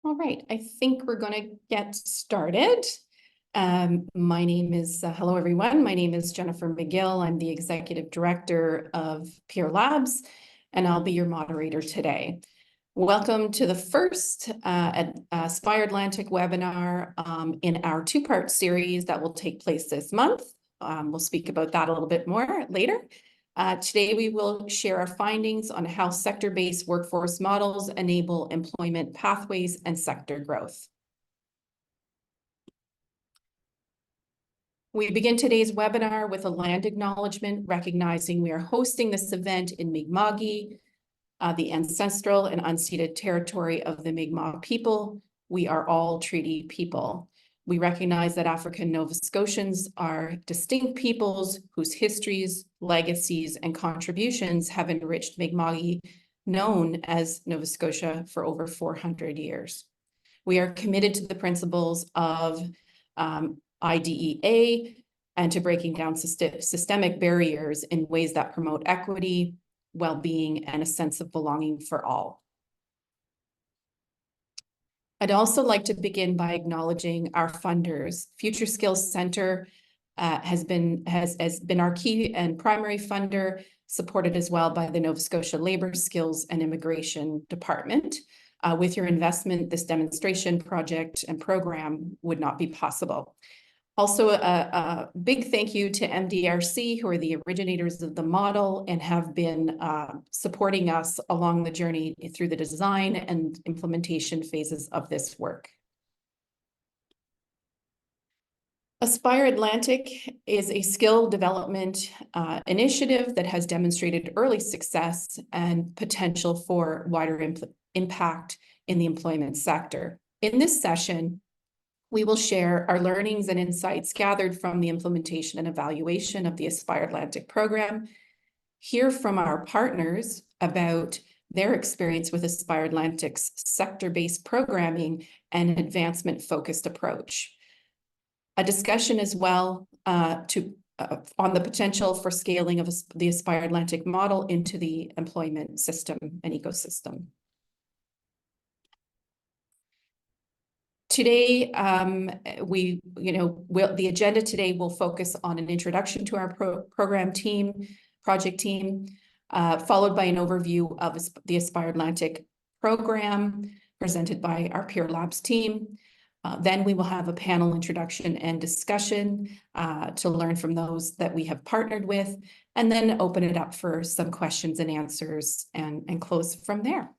All right, I think we're going to get started. My name is, hello everyone, my name is Jennifer McGill. I'm the Executive Director of Pier Labs, and I'll be your moderator today. Welcome to the first AspireAtlantic webinar in our two-part series that will take place this month. We'll speak about that a little bit more later. Today, we will share our findings on how sector-based workforce models enable employment pathways and sector growth. We begin today's webinar with a land acknowledgement, recognizing we are hosting this event in Mi'kma'ki, the ancestral and unceded territory of the Mi'kmaq people. We are all treaty people. We recognize that African Nova Scotians are distinct peoples whose histories, legacies, and contributions have enriched Mi'kma'ki, known as Nova Scotia, for over 400 years. We are committed to the principles of IDEA and to breaking down systemic barriers in ways that promote equity, well-being, and a sense of belonging for all. I'd also like to begin by acknowledging our funders. Future Skills Center has been our key and primary funder, supported as well by the Nova Scotia Labour Skills and Immigration Department. With your investment, this demonstration project and program would not be possible. Also, a big thank you to MDRC, who are the originators of the model and have been supporting us along the journey through the design and implementation phases of this work. AspireAtlantic is a skill development initiative that has demonstrated early success and potential for wider impact in the employment sector. In this session, we will share our learnings and insights gathered from the implementation and evaluation of the AspireAtlantic program, hear from our partners about their experience with AspireAtlantic's sector-based programming and advancement-focused approach. A discussion as well on the potential for scaling of the AspireAtlantic model into the employment system and ecosystem. Today, the agenda today will focus on an introduction to our project team, followed by an overview of the AspireAtlantic program presented by our Pier Labs team. Then we will have a panel introduction and discussion to learn from those that we have partnered with, and then open it up for some questions and answers and close from there.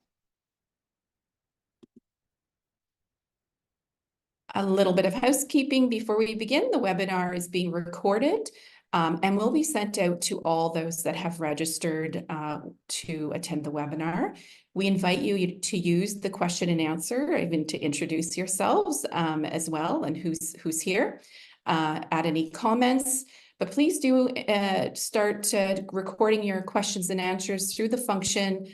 A little bit of housekeeping before we begin. The webinar is being recorded and will be sent out to all those that have registered to attend the webinar. We invite you to use the question and answer, even to introduce yourselves as well, and who's here. Add any comments, but please do start recording your questions and answers through the function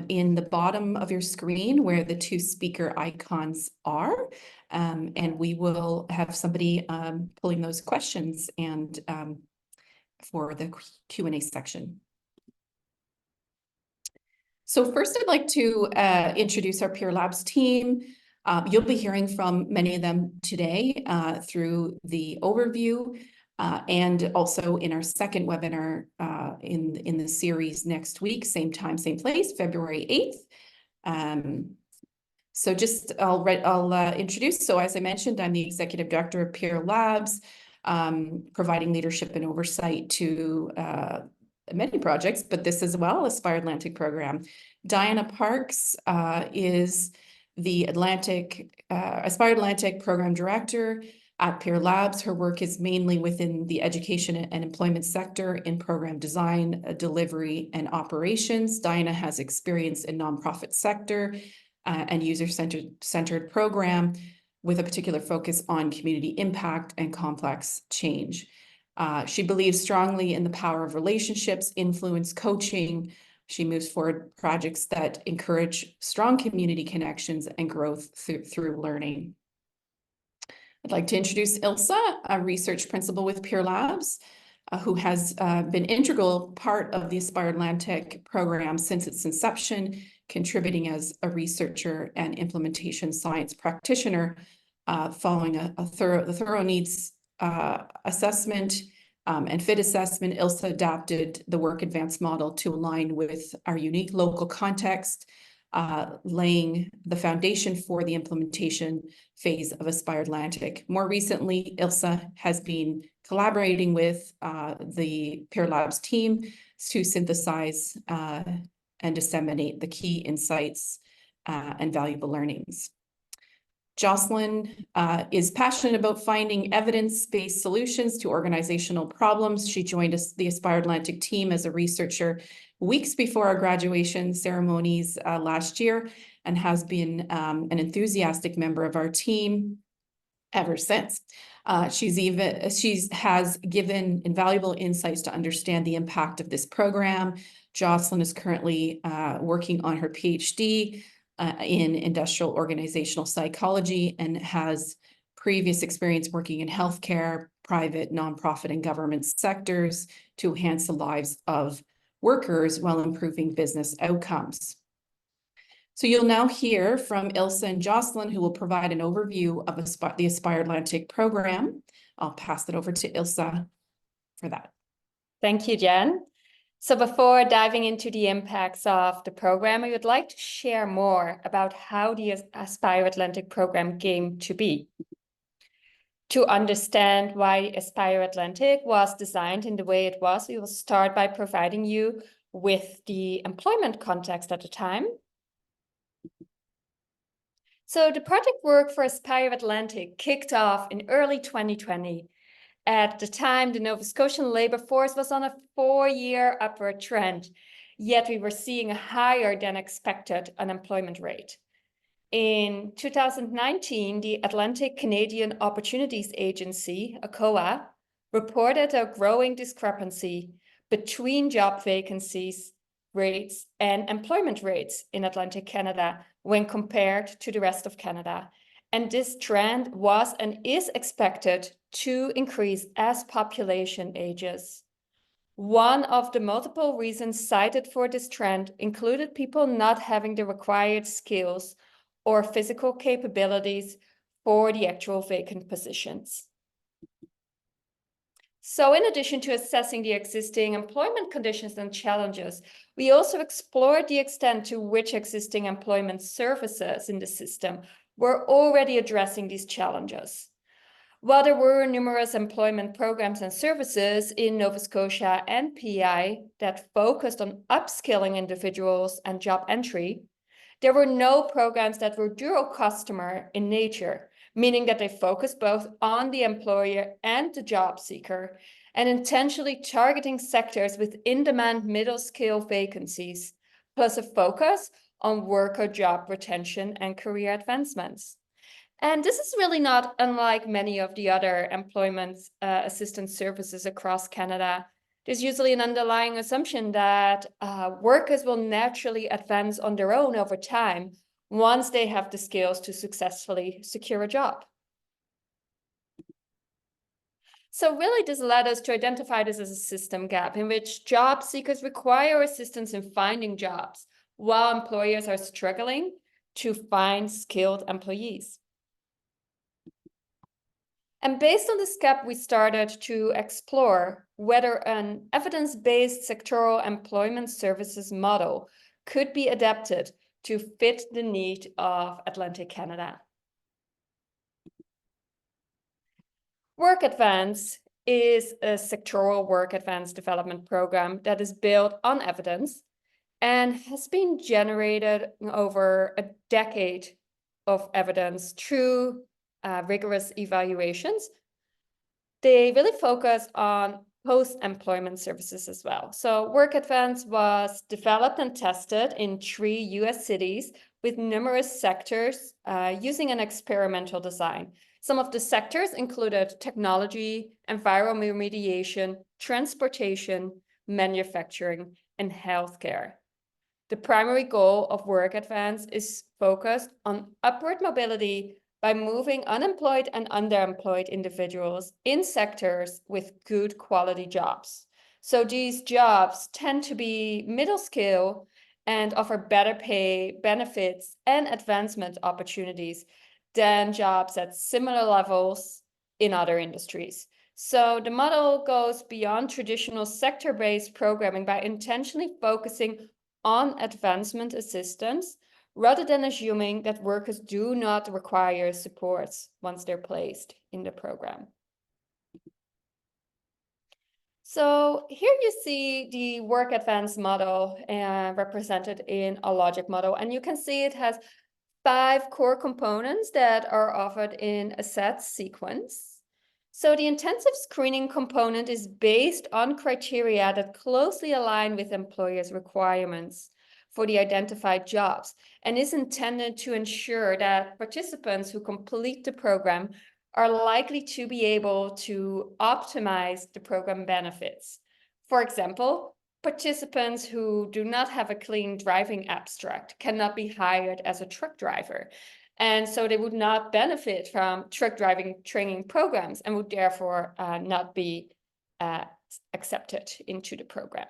in the bottom of your screen where the two speaker icons are. And we will have somebody pulling those questions and for the Q&A section. So first, I'd like to introduce our Pier Labs team. You'll be hearing from many of them today through the overview and also in our second webinar in the series next week, same time, same place, February 8th. So I'll introduce. So as I mentioned, I'm the Executive Director of Pier Labs, providing leadership and oversight to many projects, but this as well, AspireAtlantic program. Diana Parks is the AspireAtlantic Program Director at Pier Labs. Her work is mainly within the education and employment sector in program design, delivery, and operations. Diana has experience in nonprofit sector and user-centered program with a particular focus on community impact and complex change. She believes strongly in the power of relationships, influence, coaching. She moves forward projects that encourage strong community connections and growth through learning. I'd like to introduce Ilsa, a research principal with Pier Labs, who has been integral part of the AspireAtlantic program since its inception. contributing as a researcher and implementation science practitioner. Following the thorough needs assessment and fit assessment, ILSA adapted the work advance model to align with our unique local context, laying the foundation for the implementation phase of AspireAtlantic. More recently, ILSA has been collaborating with the Pier Labs team to synthesize and disseminate the key insights and valuable learnings. Jocelyn is passionate about finding evidence-based solutions to organizational problems. She joined the AspireAtlantic team as a researcher weeks before our graduation ceremonies last year, and has been an enthusiastic member of our team ever since. She has given invaluable insights to understand the impact of this program. Jocelyn is currently working on her PhD in industrial organizational psychology and has previous experience working in healthcare, private, nonprofit, and government sectors to enhance the lives of workers while improving business outcomes. So you'll now hear from Ilse and Jocelyn, who will provide an overview of the AspireAtlantic program. I'll pass it over to Ilse for that. Thank you, Jen. So before diving into the impacts of the program, I would like to share more about how the AspireAtlantic program came to be. To understand why AspireAtlantic was designed in the way it was, we will start by providing you with the employment context at the time. So the project work for AspireAtlantic kicked off in early 2020. At the time, the Nova Scotian labor force was on a 4-year upward trend, yet we were seeing a higher than expected unemployment rate. In 2019, the Atlantic Canadian Opportunities Agency, ACOA, reported a growing discrepancy between job vacancies rates and employment rates in Atlantic Canada when compared to the rest of Canada. And this trend was and is expected to increase as population ages. One of the multiple reasons cited for this trend included people not having the required skills or physical capabilities for the actual vacant positions. So in addition to assessing the existing employment conditions and challenges, we also explored the extent to which existing employment services in the system were already addressing these challenges. While there were numerous employment programs and services in Nova Scotia and PEI that focused on upskilling individuals and job entry, there were no programs that were dual customer in nature, meaning that they focused both on the employer and the job seeker, and intentionally targeting sectors with in-demand middle-skill vacancies, plus a focus on worker job retention and career advancements. And this is really not unlike many of the other employment assistance services across Canada. There's usually an underlying assumption that workers will naturally advance on their own over time once they have the skills to successfully secure a job. So really this led us to identify this as a system gap in which job seekers require assistance in finding jobs while employers are struggling to find skilled employees. And based on this gap, we started to explore whether an evidence-based sectoral employment services model could be adapted to fit the need of Atlantic Canada. Work Advance is a sectoral work advance development program that is built on evidence and has been generated over a decade of evidence through rigorous evaluations. They really focus on post-employment services as well. So Work Advance was developed and tested in 3 US cities with numerous sectors using an experimental design. Some of the sectors included technology, environmental remediation, transportation, manufacturing, and healthcare. The primary goal of Work Advance is focused on upward mobility by moving unemployed and underemployed individuals in sectors with good quality jobs. So these jobs tend to be middle skill and offer better pay, benefits, and advancement opportunities than jobs at similar levels in other industries. So the model goes beyond traditional sector-based programming by intentionally focusing on advancement assistance rather than assuming that workers do not require supports once they're placed in the program. So here you see the work advance model represented in a logic model, and you can see it has 5 core components that are offered in a set sequence. So the intensive screening component is based on criteria that closely align with employers' requirements for the identified jobs and is intended to ensure that participants who complete the program are likely to be able to optimize the program benefits. For example, participants who do not have a clean driving abstract cannot be hired as a truck driver. And so they would not benefit from truck driving training programs and would therefore not be accepted into the program.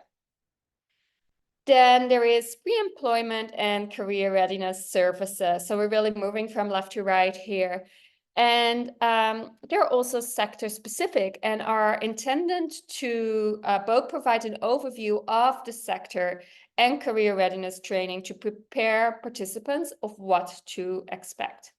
Then there is pre-employment and career readiness services. So we're really moving from left to right here. And they're also sector specific and are intended to both provide an overview of the sector and career readiness training to prepare participants of what to expect.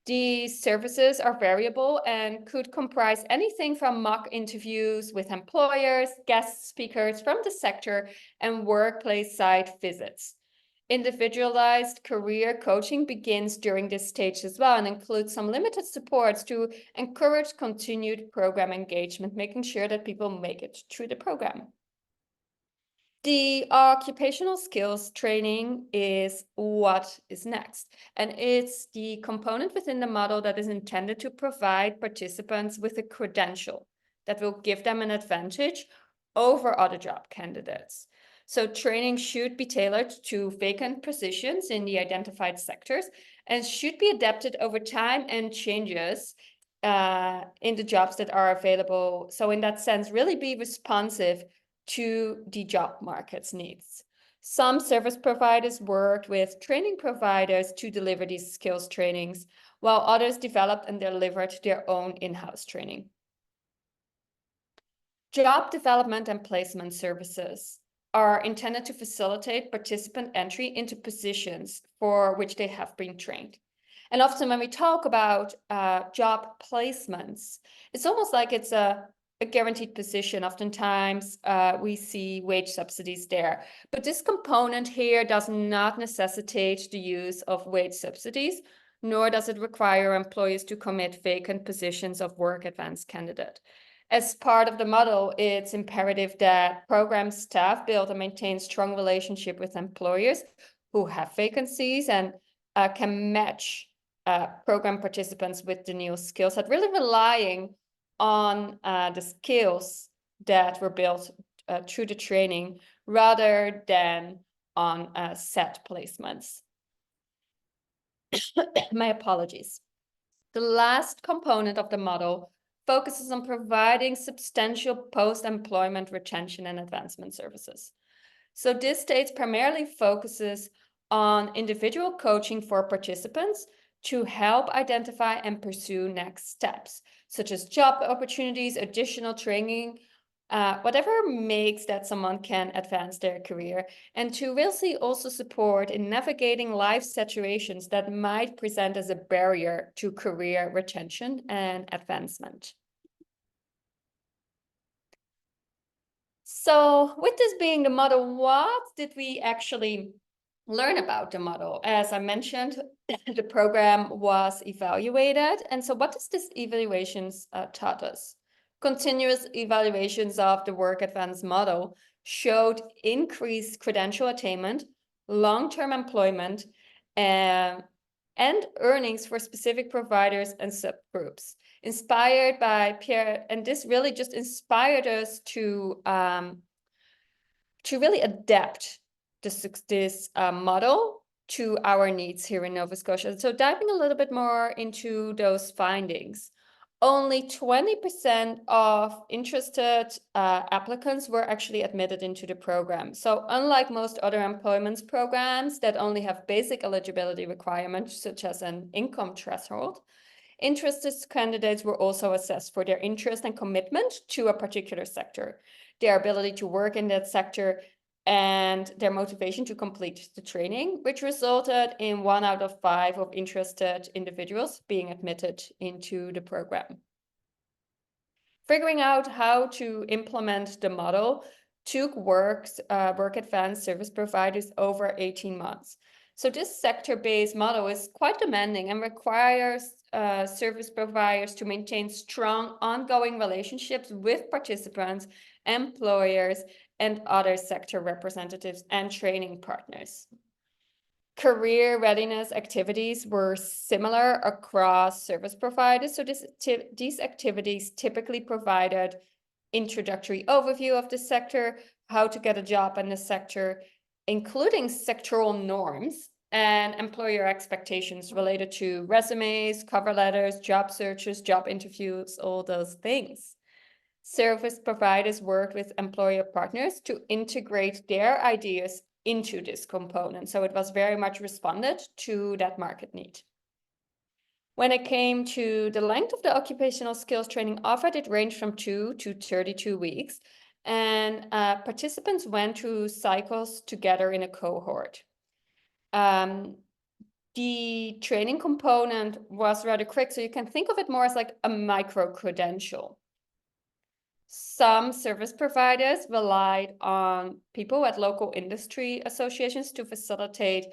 These services are variable and could comprise anything from mock interviews with employers, guest speakers from the sector, and workplace site visits. Individualized career coaching begins during this stage as well and includes some limited supports to encourage continued program engagement, making sure that people make it through the program. The occupational skills training is what is next, and it's the component within the model that is intended to provide participants with a credential that will give them an advantage over other job candidates. So training should be tailored to vacant positions in the identified sectors and should be adapted over time and changes in the jobs that are available. So in that sense, really be responsive to the job market's needs. Some service providers worked with training providers to deliver these skills trainings, while others developed and delivered their own in-house training. Job development and placement services are intended to facilitate participant entry into positions for which they have been trained. And often when we talk about job placements, it's almost like it's a guaranteed position. Oftentimes we see wage subsidies there. But this component here does not necessitate the use of wage subsidies, nor does it require employers to commit vacant positions of work advance candidate. As part of the model, it's imperative that program staff build and maintain strong relationship with employers who have vacancies and can match program participants with the new skill set, really relying on the skills that were built through the training rather than on set placements. My apologies. The last component of the model focuses on providing substantial post-employment retention and advancement services. So this stage primarily focuses on individual coaching for participants to help identify and pursue next steps, such as job opportunities, additional training, whatever makes that someone can advance their career, and to really also support in navigating life situations that might present as a barrier to career retention and advancement. So with this being the model, what did we actually learn about the model? As I mentioned, the program was evaluated. And so what does this evaluations taught us? Continuous evaluations of the work advance model showed increased credential attainment, long-term employment, and earnings for specific providers and subgroups. Inspired by Pier, and this really just inspired us to really adapt this model to our needs here in Nova Scotia. So diving a little bit more into those findings. only 20% of interested applicants were actually admitted into the program. So unlike most other employment programs that only have basic eligibility requirements, such as an income threshold, interested candidates were also assessed for their interest and commitment to a particular sector, their ability to work in that sector, and their motivation to complete the training, which resulted in 1 out of 5 of interested individuals being admitted into the program. Figuring out how to implement the model took Work Advanced service providers over 18 months. So this sector-based model is quite demanding and requires service providers to maintain strong ongoing relationships with participants, employers, and other sector representatives and training partners. Career readiness activities were similar across service providers. So these activities typically provided introductory overview of the sector, how to get a job in the sector, including sectoral norms and employer expectations related to resumes, cover letters, job searches, job interviews, all those things. Service providers worked with employer partners to integrate their ideas into this component. So it was very much responded to that market need. When it came to the length of the occupational skills training offered, it ranged from 2 to 32 weeks. And participants went through cycles together in a cohort. The training component was rather quick, so you can think of it more as like a micro-credential. Some service providers relied on people at local industry associations to facilitate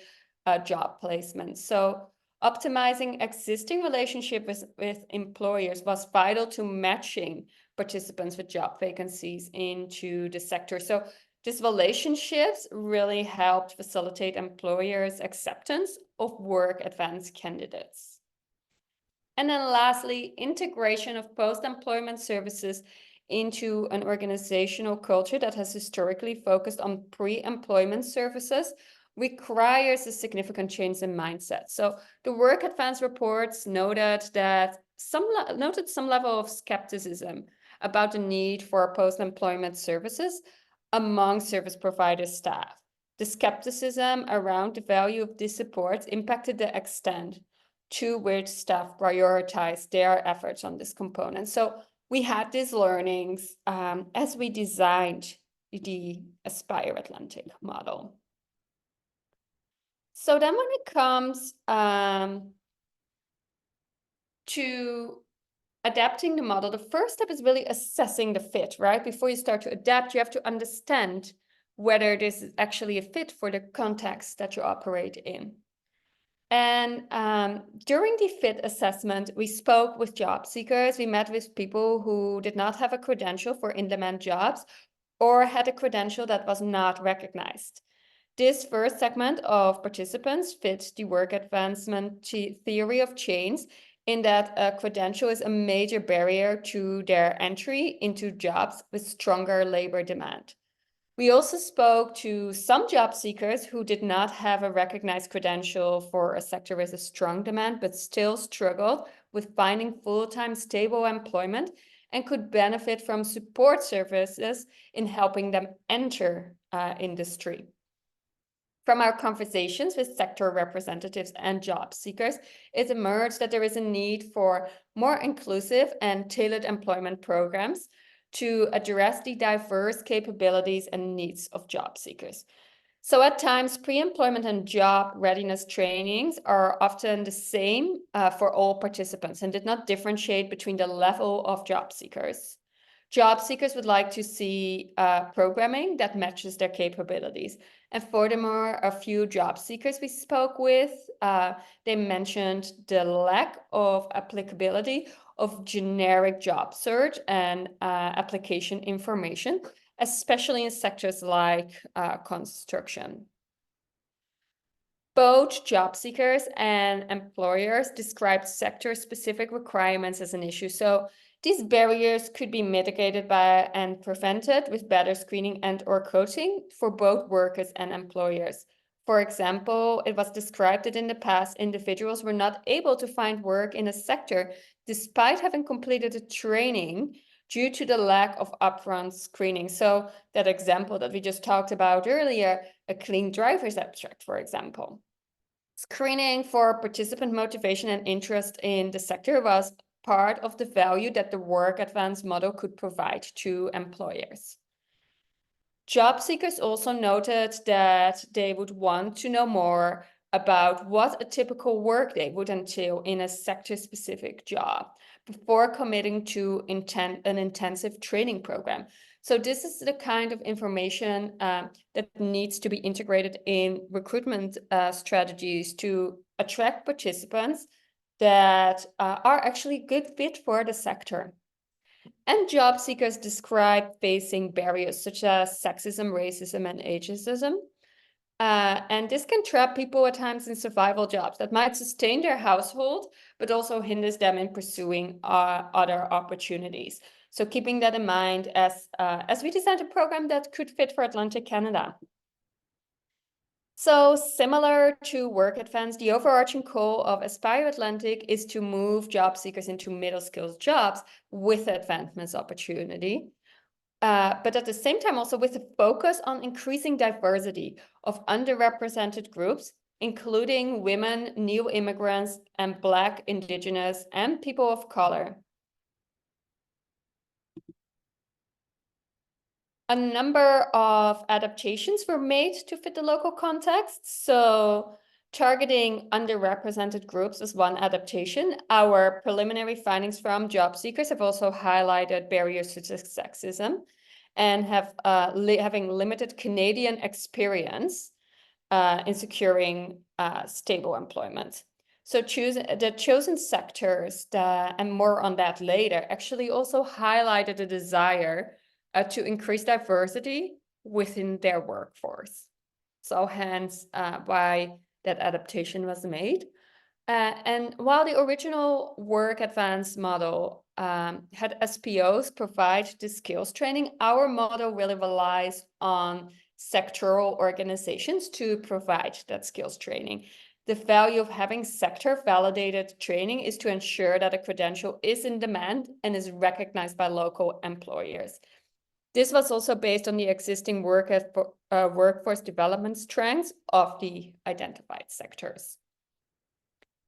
job placement. So optimizing existing relationships with employers was vital to matching participants with job vacancies into the sector. So these relationships really helped facilitate employers' acceptance of Work Advanced candidates. And then lastly, integration of post-employment services into an organizational culture that has historically focused on pre-employment services requires a significant change in mindset. So the Work Advanced reports noted some level of skepticism about the need for post-employment services among service provider staff. The skepticism around the value of these supports impacted the extent to which staff prioritized their efforts on this component. So we had these learnings as we designed the AspireAtlantic model. So then when it comes to adapting the model, the first step is really assessing the fit, right? Before you start to adapt, you have to understand whether this is actually a fit for the context that you operate in. And during the fit assessment, we spoke with job seekers. We met with people who did not have a credential for in-demand jobs or had a credential that was not recognized. This first segment of participants fit the Work Advancement theory of change in that a credential is a major barrier to their entry into jobs with stronger labor demand. We also spoke to some job seekers who did not have a recognized credential for a sector with a strong demand, but still struggled with finding full-time stable employment and could benefit from support services in helping them enter industry. From our conversations with sector representatives and job seekers, it emerged that there is a need for more inclusive and tailored employment programs to address the diverse capabilities and needs of job seekers. So at times, pre-employment and job readiness trainings are often the same for all participants and did not differentiate between the level of job seekers. Job seekers would like to see programming that matches their capabilities. And furthermore, a few job seekers we spoke with, they mentioned the lack of applicability of generic job search and application information, especially in sectors like construction. Both job seekers and employers described sector-specific requirements as an issue. So these barriers could be mitigated by and prevented with better screening and/or coaching for both workers and employers. For example, it was described that in the past, individuals were not able to find work in a sector despite having completed a training due to the lack of upfront screening. So that example that we just talked about earlier, a clean driver's abstract, for example. Screening for participant motivation and interest in the sector was part of the value that the work advance model could provide to employers. Job seekers also noted that they would want to know more about what a typical workday would entail in a sector-specific job before committing to an intensive training program. So this is the kind of information that needs to be integrated in recruitment strategies to attract participants that are actually good fit for the sector. And job seekers describe facing barriers such as sexism, racism, and ageism. And this can trap people at times in survival jobs that might sustain their household, but also hinders them in pursuing other opportunities. So keeping that in mind as we designed a program that could fit for Atlantic Canada. So similar to Work Advance, the overarching goal of AspireAtlantic is to move job seekers into middle skills jobs with advancement opportunity. But at the same time, also with a focus on increasing diversity of underrepresented groups, including women, new immigrants, and Black, Indigenous, and people of color. A number of adaptations were made to fit the local context. So targeting underrepresented groups is one adaptation. Our preliminary findings from job seekers have also highlighted barriers such as sexism and having limited Canadian experience in securing stable employment. So the chosen sectors, and more on that later, actually also highlighted a desire to increase diversity within their workforce. So hence why that adaptation was made. And while the original Work Advance model had SPOs provide the skills training, our model really relies on sectoral organizations to provide that skills training. The value of having sector validated training is to ensure that a credential is in demand and is recognized by local employers. This was also based on the existing workforce development strengths of the identified sectors.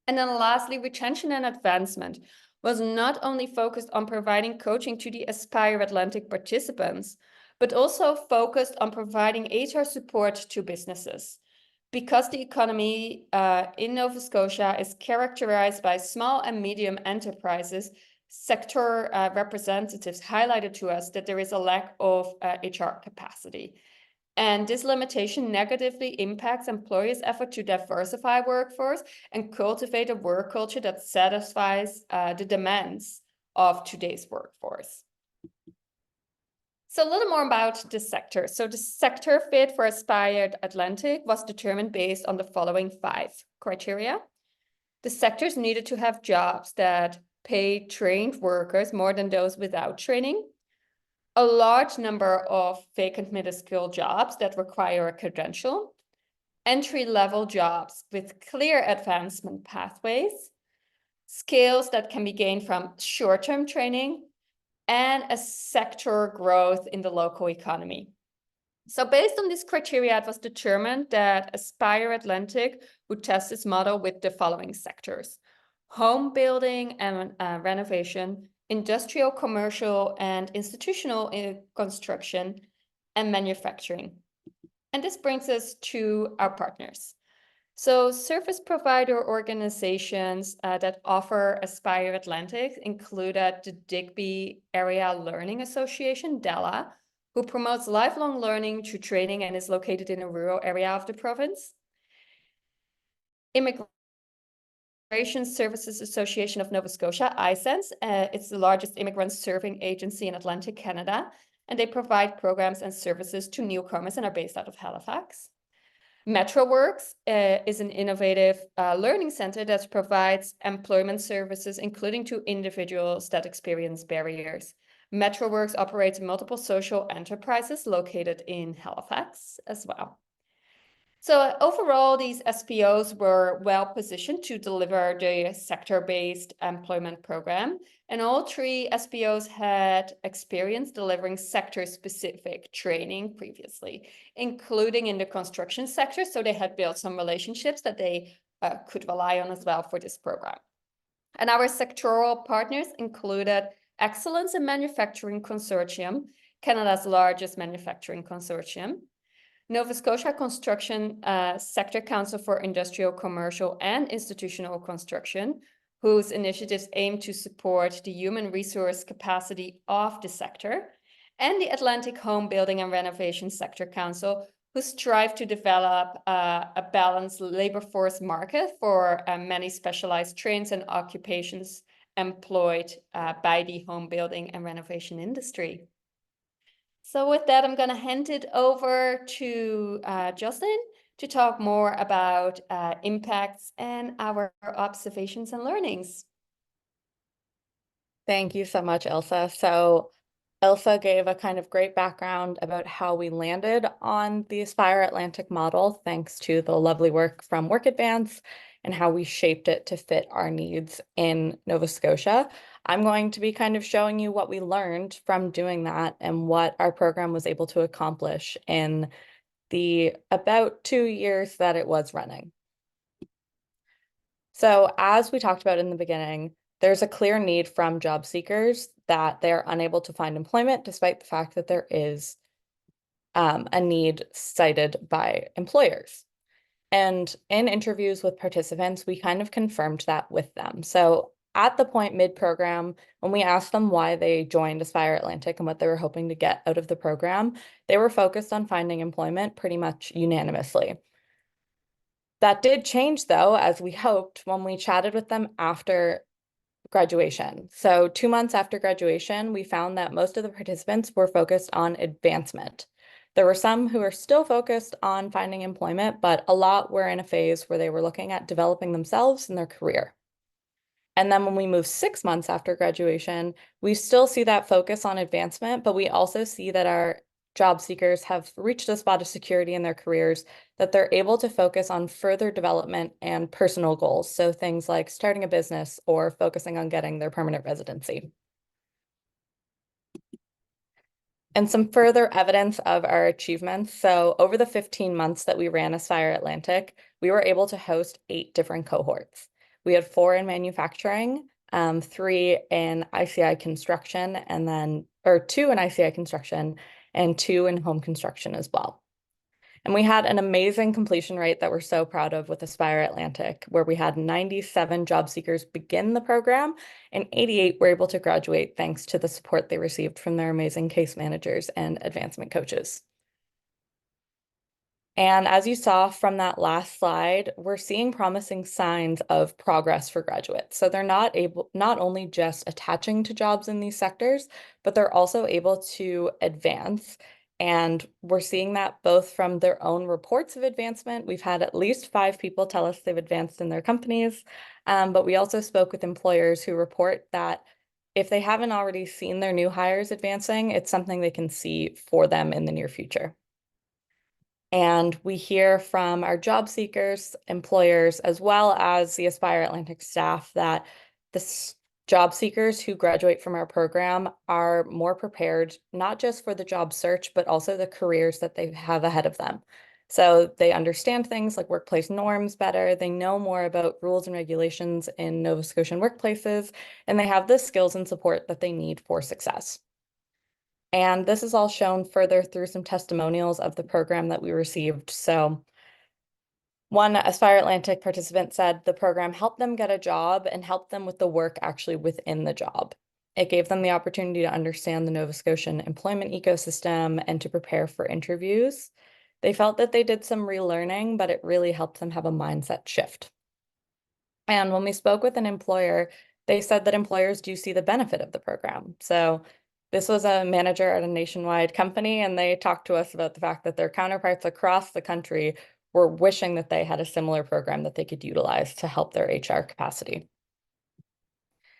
And then lastly, retention and advancement was not only focused on providing coaching to the AspireAtlantic participants, but also focused on providing HR support to businesses. Because the economy in Nova Scotia is characterized by small and medium enterprises, sector representatives highlighted to us that there is a lack of HR capacity. And this limitation negatively impacts employers' effort to diversify workforce and cultivate a work culture that satisfies the demands of today's workforce. So a little more about the sector. So the sector fit for AspireAtlantic was determined based on the following 5 criteria. The sectors needed to have jobs that pay trained workers more than those without training. A large number of vacant middle-skill jobs that require a credential, entry-level jobs with clear advancement pathways, skills that can be gained from short-term training, and a sector growth in the local economy. So based on this criteria, it was determined that AspireAtlantic would test its model with the following sectors: home building and renovation, industrial, commercial, and institutional construction, and manufacturing. And this brings us to our partners. So service provider organizations that offer AspireAtlantic included the Digby Area Learning Association, DELA, who promotes lifelong learning through training and is located in a rural area of the province. Immigration Services Association of Nova Scotia, iSense. It's the largest immigrant serving agency in Atlantic Canada, and they provide programs and services to newcomers and are based out of Halifax. MetroWorks is an innovative learning center that provides employment services, including to individuals that experience barriers. MetroWorks operates multiple social enterprises located in Halifax as well. So overall, these SPOs were well positioned to deliver the sector-based employment program. And all three SPOs had experience delivering sector-specific training previously, including in the construction sector. So they had built some relationships that they could rely on as well for this program. And our sectoral partners included Excellence in Manufacturing Consortium, Canada's largest manufacturing consortium, Nova Scotia Construction Sector Council for Industrial, Commercial, and Institutional Construction, whose initiatives aim to support the human resource capacity of the sector, and the Atlantic Home Building and Renovation Sector Council, who strive to develop a balanced labor force market for many specialized trades and occupations employed by the home building and renovation industry. So with that, I'm going to hand it over to Jocelyn to talk more about impacts and our observations and learnings. Thank you so much, Ilse. So Ilse gave a kind of great background about how we landed on the AspireAtlantic model, thanks to the lovely work from Work Advance and how we shaped it to fit our needs in Nova Scotia. I'm going to be kind of showing you what we learned from doing that and what our program was able to accomplish in the about 2 years that it was running. So as we talked about in the beginning, there's a clear need from job seekers that they're unable to find employment despite the fact that there is a need cited by employers. And in interviews with participants, we kind of confirmed that with them. So at the point mid-program, when we asked them why they joined AspireAtlantic and what they were hoping to get out of the program, they were focused on finding employment pretty much unanimously. That did change, though, as we hoped, when we chatted with them after graduation. So 2 months after graduation, we found that most of the participants were focused on advancement. There were some who were still focused on finding employment, but a lot were in a phase where they were looking at developing themselves and their career. And then when we move 6 months after graduation, we still see that focus on advancement, but we also see that our job seekers have reached a spot of security in their careers that they're able to focus on further development and personal goals. So things like starting a business or focusing on getting their permanent residency. And some further evidence of our achievements. So over the 15 months that we ran AspireAtlantic, we were able to host 8 different cohorts. We had 4 in manufacturing, 3 in ICI construction, and then, or 2 in ICI construction and 2 in home construction as well. And we had an amazing completion rate that we're so proud of with AspireAtlantic, where we had 97 job seekers begin the program and 88 were able to graduate thanks to the support they received from their amazing case managers and advancement coaches. And as you saw from that last slide, we're seeing promising signs of progress for graduates. So they're not only just attaching to jobs in these sectors, but they're also able to advance. And we're seeing that both from their own reports of advancement. We've had at least 5 people tell us they've advanced in their companies, but we also spoke with employers who report that if they haven't already seen their new hires advancing, it's something they can see for them in the near future. And we hear from our job seekers, employers, as well as the AspireAtlantic staff that the job seekers who graduate from our program are more prepared, not just for the job search, but also the careers that they have ahead of them. So they understand things like workplace norms better, they know more about rules and regulations in Nova Scotian workplaces, and they have the skills and support that they need for success. And this is all shown further through some testimonials of the program that we received. So one AspireAtlantic participant said the program helped them get a job and helped them with the work actually within the job. It gave them the opportunity to understand the Nova Scotian employment ecosystem and to prepare for interviews. They felt that they did some relearning, but it really helped them have a mindset shift. And when we spoke with an employer, they said that employers do see the benefit of the program. So this was a manager at a nationwide company, and they talked to us about the fact that their counterparts across the country were wishing that they had a similar program that they could utilize to help their HR capacity.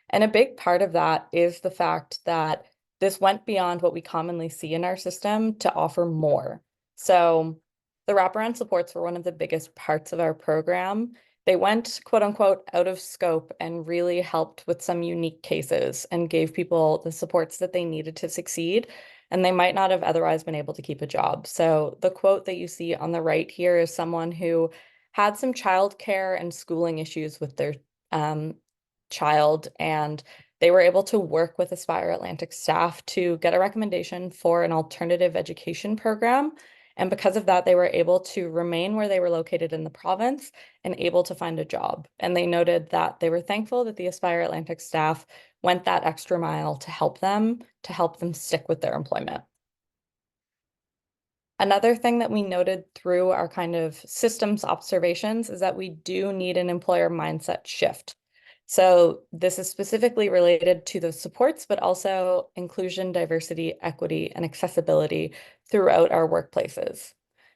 And a big part of that is the fact that this went beyond what we commonly see in our system to offer more. So The wraparound supports were one of the biggest parts of our program. They went, quote unquote, out of scope and really helped with some unique cases and gave people the supports that they needed to succeed. And they might not have otherwise been able to keep a job. So the quote that you see on the right here is someone who had some childcare and schooling issues with their child, and they were able to work with AspireAtlantic staff to get a recommendation for an alternative education program. And because of that, they were able to remain where they were located in the province and able to find a job. And they noted that they were thankful that the AspireAtlantic staff went that extra mile to help them stick with their employment. Another thing that we noted through our kind of systems observations is that we do need an employer mindset shift. So this is specifically related to the supports, but also inclusion, diversity, equity, and accessibility throughout our workplaces.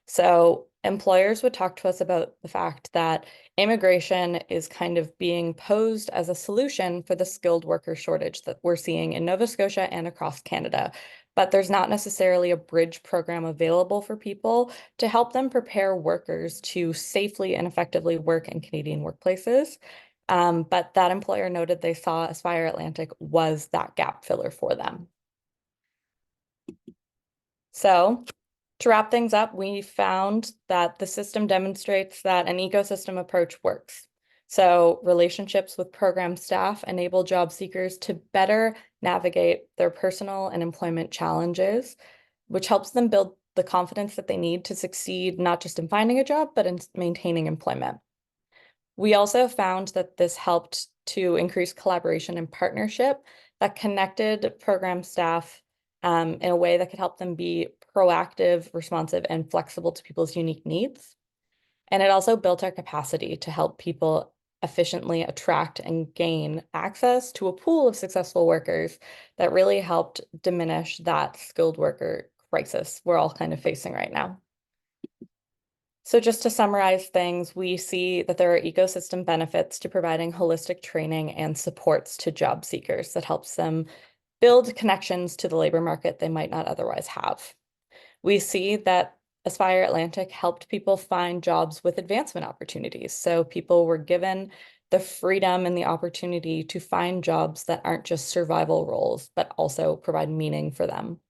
So employers would talk to us about the fact that immigration is kind of being posed as a solution for the skilled worker shortage that we're seeing in Nova Scotia and across Canada. But there's not necessarily a bridge program available for people to help them prepare workers to safely and effectively work in Canadian workplaces. But that employer noted they saw AspireAtlantic was that gap filler for them. So to wrap things up, we found that the system demonstrates that an ecosystem approach works. So relationships with program staff enable job seekers to better navigate their personal and employment challenges, which helps them build the confidence that they need to succeed, not just in finding a job, but in maintaining employment. We also found that this helped to increase collaboration and partnership that connected program staff in a way that could help them be proactive, responsive, and flexible to people's unique needs. And it also built our capacity to help people efficiently attract and gain access to a pool of successful workers that really helped diminish that skilled worker crisis we're all kind of facing right now. So just to summarize things, we see that there are ecosystem benefits to providing holistic training and supports to job seekers that helps them build connections to the labor market they might not otherwise have. We see that AspireAtlantic helped people find jobs with advancement opportunities. So people were given the freedom and the opportunity to find jobs that aren't just survival roles, but also provide meaning for them.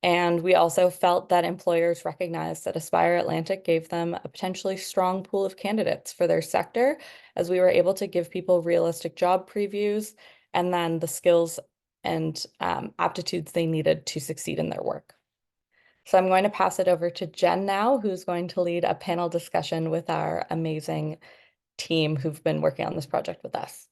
And we also felt that employers recognized that AspireAtlantic gave them a potentially strong pool of candidates for their sector, as we were able to give people realistic job previews and then the skills and aptitudes they needed to succeed in their work. So I'm going to pass it over to Jen now, who's going to lead a panel discussion with our amazing team who've been working on this project with us.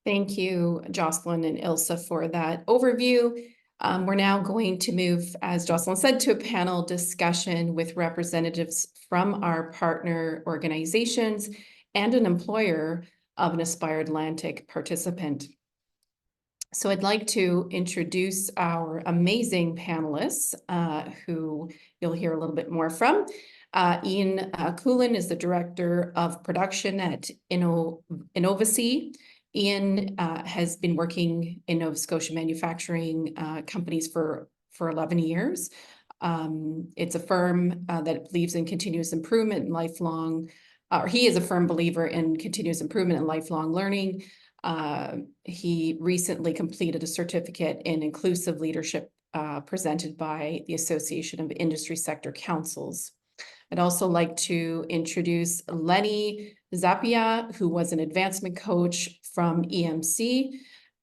Thank you, Jocelyn and Ilse, for that overview. We're now going to move, as Jocelyn said, to a panel discussion with representatives from our partner organizations and an employer of an AspireAtlantic participant. So I'd like to introduce our amazing panelists who you'll hear a little bit more from. Ian Coolin is the Director of Production at Innovacy. Ian has been working in Nova Scotia manufacturing companies for 11 years. It's a firm that believes in continuous improvement and lifelong, or he is a firm believer in continuous improvement and lifelong learning. He recently completed a certificate in inclusive leadership presented by the Association of Industry Sector Councils. I'd also like to introduce Lenny Zapia, who was an advancement coach from EMC.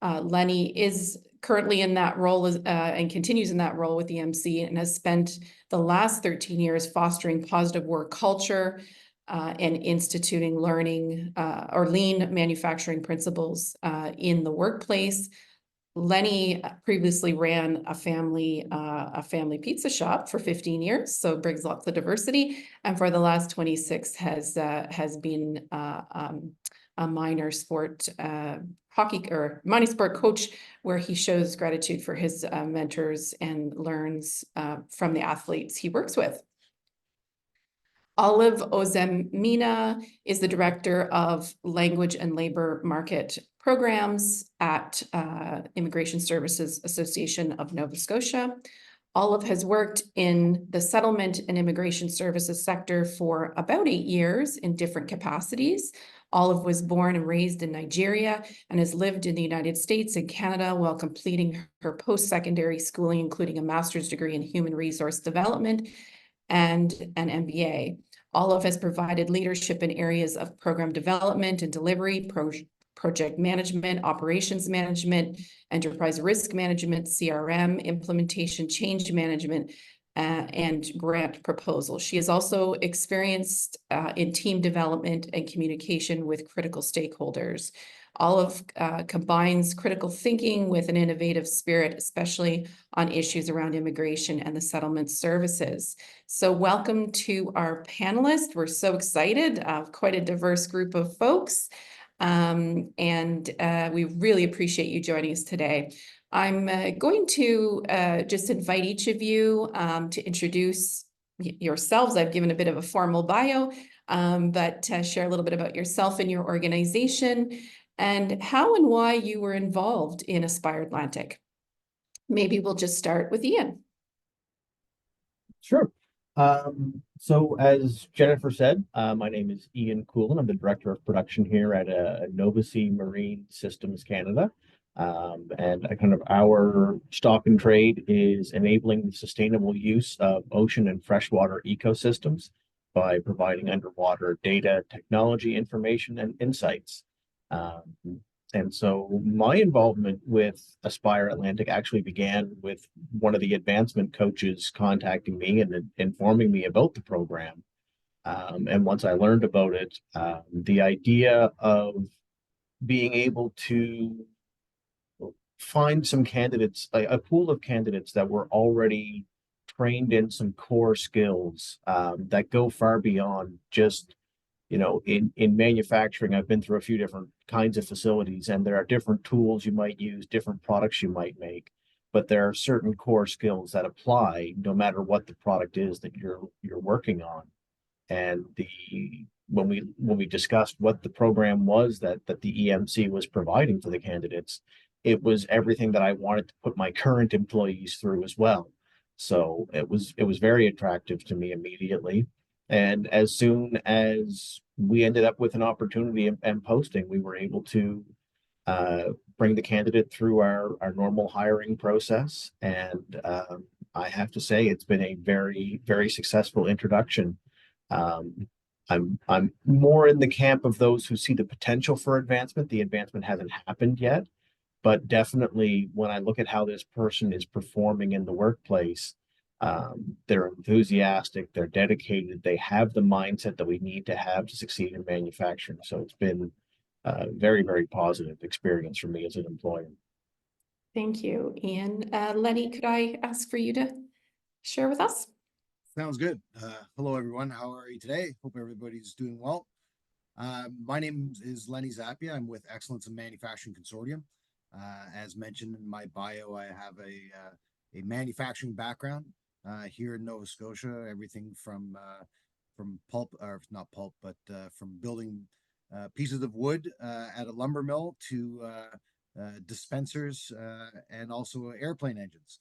Lenny is currently in that role and continues in that role with EMC and has spent the last 13 years fostering positive work culture and instituting learning or lean manufacturing principles in the workplace. Lenny previously ran a family pizza shop for 15 years, so brings lots of diversity. And for the last 26 has been a minor sport hockey or minor sport coach, where he shows gratitude for his mentors and learns from the athletes he works with. Olive Ozemina is the Director of Language and Labor Market Programs at Immigration Services Association of Nova Scotia. Olive has worked in the settlement and immigration services sector for about 8 years in different capacities. Olive was born and raised in Nigeria and has lived in the United States and Canada while completing her post-secondary schooling, including a master's degree in human resource development and an MBA. Olive has provided leadership in areas of program development and delivery, project management, operations management, enterprise risk management, CRM, implementation, change management, and grant proposal. She is also experienced in team development and communication with critical stakeholders. Olive combines critical thinking with an innovative spirit, especially on issues around immigration and the settlement services. So welcome to our panelists. We're so excited, quite a diverse group of folks. And we really appreciate you joining us today. I'm going to just invite each of you to introduce yourselves. I've given a bit of a formal bio, but share a little bit about yourself and your organization and how and why you were involved in AspireAtlantic. Maybe we'll just start with Ian. Sure. So as Jennifer said, my name is Ian Coolin. I'm the Director of Production here at Nova Sea Marine Systems Canada. And our stock and trade is enabling the sustainable use of ocean and freshwater ecosystems by providing underwater data, technology, information, and insights. And so my involvement with AspireAtlantic actually began with one of the advancement coaches contacting me and informing me about the program. And once I learned about it, the idea of being able to find some candidates, a pool of candidates that were already trained in some core skills that go far beyond just in manufacturing. I've been through a few different kinds of facilities, and there are different tools you might use, different products you might make, but there are certain core skills that apply no matter what the product is that you're working on. And when we discussed what the program was that the EMC was providing for the candidates, it was everything that I wanted to put my current employees through as well. So it was very attractive to me immediately. And as soon as we ended up with an opportunity and posting, we were able to bring the candidate through our normal hiring process. And I have to say, it's been a very, very successful introduction. I'm more in the camp of those who see the potential for advancement. The advancement hasn't happened yet, but definitely when I look at how this person is performing in the workplace, they're enthusiastic, they're dedicated, they have the mindset that we need to have to succeed in manufacturing. So it's been a very, very positive experience for me as an employer. Thank you, Ian. Lenny, could I ask for you to share with us? Sounds good. Hello, everyone. How are you today? Hope everybody's doing well. My name is Lenny Zappia. I'm with Excellence in Manufacturing Consortium. As mentioned in my bio, I have a manufacturing background here in Nova Scotia. Everything from pulp, or not pulp, but from building pieces of wood at a lumber mill to dispensers and also airplane engines.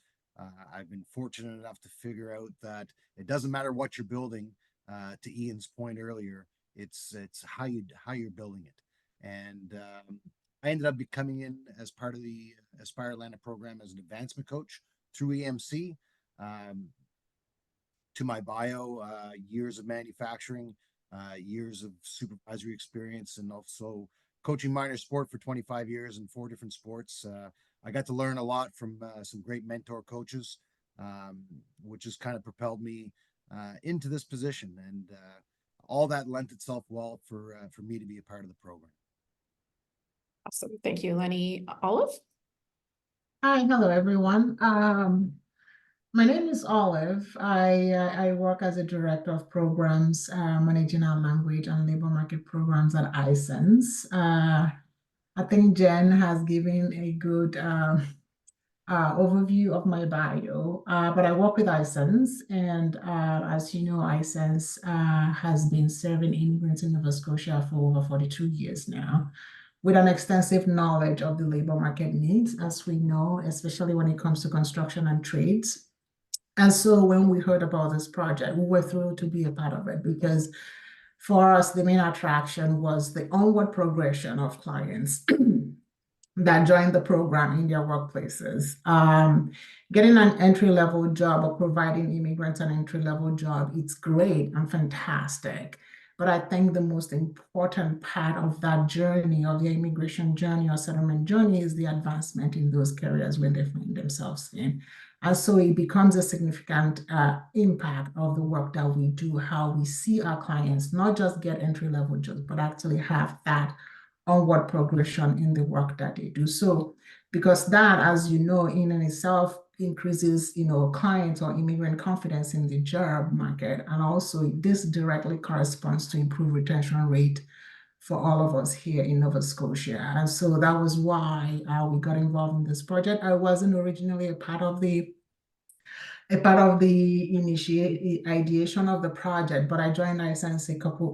I've been fortunate enough to figure out that it doesn't matter what you're building. To Ian's point earlier, it's how you're building it. And I ended up coming in as part of the AspireAtlantic program as an advancement coach through EMC. To my bio, years of manufacturing, years of supervisory experience, and also coaching minor sport for 25 years in 4 different sports. I got to learn a lot from some great mentor coaches, which has kind of propelled me into this position, and all that lent itself well for me to be a part of the program. Awesome. Thank you, Lenny. Olive? Hi, hello, everyone. My name is Olive. I work as a director of programs, managing our language and labor market programs at iSense. I think Jen has given a good overview of my bio, but I work with iSense, and as you know, iSense has been serving immigrants in Nova Scotia for over 42 years now, with an extensive knowledge of the labor market needs, as we know, especially when it comes to construction and trades. And so when we heard about this project, we were thrilled to be a part of it, because for us, the main attraction was the onward progression of clients that join the program in their workplaces. Getting an entry-level job or providing immigrants an entry-level job, it's great and fantastic. But I think the most important part of that journey, of the immigration journey or settlement journey, is the advancement in those careers when they find themselves in. And so it becomes a significant impact of the work that we do, how we see our clients not just get entry-level jobs, but actually have that onward progression in the work that they do. So because that, as you know, in and itself increases, client or immigrant confidence in the job market. And also this directly corresponds to improved retention rate for all of us here in Nova Scotia. And so that was why we got involved in this project. I wasn't originally a part of the ideation of the project, but I joined Isense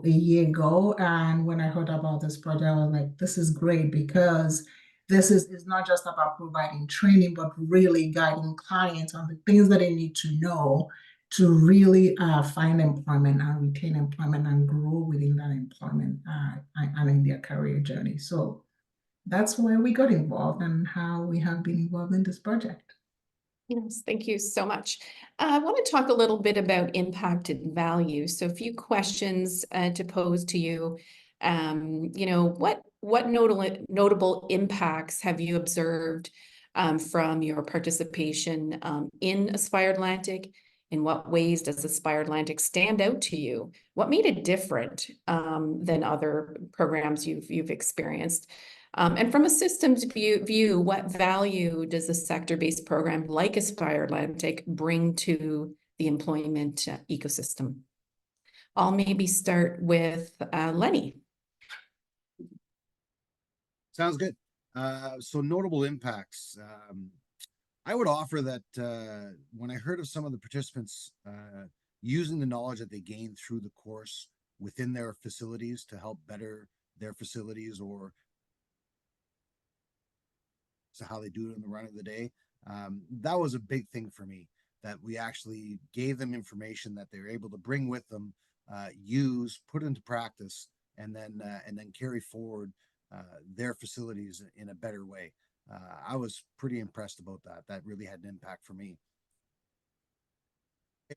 a year ago. And when I heard about this project, I was like, this is great, because this is not just about providing training, but really guiding clients on the things that they need to know to really find employment and retain employment and grow within that employment and in their career journey. So that's why we got involved and how we have been involved in this project. Yes, thank you so much. I want to talk a little bit about impacted value. So a few questions to pose to you. What notable impacts have you observed from your participation in AspireAtlantic? In what ways does AspireAtlantic stand out to you? What made it different than other programs you've experienced? And from a systems view, what value does a sector-based program like AspireAtlantic bring to the employment ecosystem? I'll maybe start with Lenny. Sounds good. So notable impacts. I would offer that when I heard of some of the participants using the knowledge that they gained through the course within their facilities to help better their facilities, or so how they do it in the run of the day, that was a big thing for me, that we actually gave them information that they're able to bring with them, use, put into practice, and then carry forward their facilities in a better way. I was pretty impressed about that. That really had an impact for me.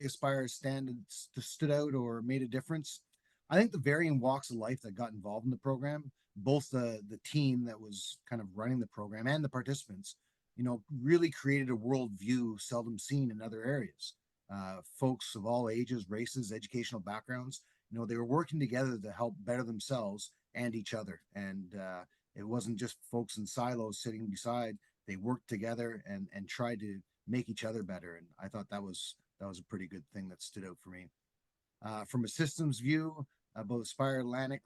Aspire stood out or made a difference. I think the varying walks of life that got involved in the program, both the team that was kind of running the program and the participants, really created a worldview seldom seen in other areas. Folks of all ages, races, educational backgrounds, they were working together to help better themselves and each other. And it wasn't just folks in silos sitting beside. They worked together and tried to make each other better. And I thought that was a pretty good thing that stood out for me. From a systems view, both AspireAtlantic,